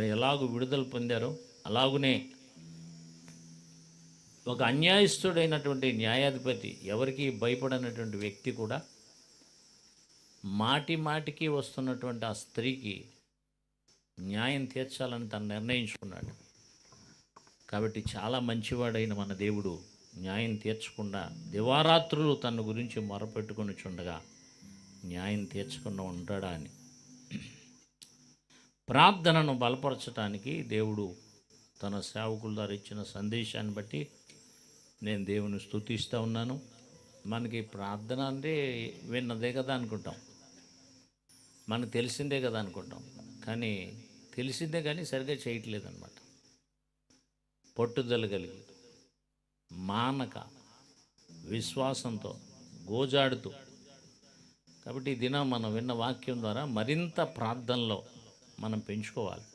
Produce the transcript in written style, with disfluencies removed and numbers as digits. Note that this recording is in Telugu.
వారు ఎలాగూ విడుదల పొందారో అలాగునే ఒక అన్యాయస్తుడైనటువంటి న్యాయాధిపతి, ఎవరికి భయపడనటువంటి వ్యక్తి కూడా మాటి మాటికి వస్తున్నటువంటి ఆ స్త్రీకి న్యాయం తీర్చాలని తను నిర్ణయించుకున్నాడు. కాబట్టి చాలా మంచివాడైన మన దేవుడు న్యాయం తీర్చకుండా దివారాత్రులు తన గురించి మొరపెట్టుకుని చుండగా న్యాయం తీర్చకుండా ఉంటాడా అని ప్రార్థనను బలపరచడానికి దేవుడు తన సేవకుల ద్వారా ఇచ్చిన సందేశాన్ని బట్టి నేను దేవుని స్తుతిస్తూ ఉన్నాను. మనకి ప్రార్థన అంటే విన్నదే కదా అనుకుంటాం, మనకు తెలిసిందే కదా అనుకుంటాం, కానీ తెలిసిందే కానీ సరిగ్గా చేయట్లేదన్నమాట. పట్టుదల కలిగి మానక విశ్వాసంతో గోజాడుతూ. కాబట్టి ఈ దినం మనం విన్న వాక్యం ద్వారా మరింత ప్రార్థనలో మనం పెంచుకోవాలి.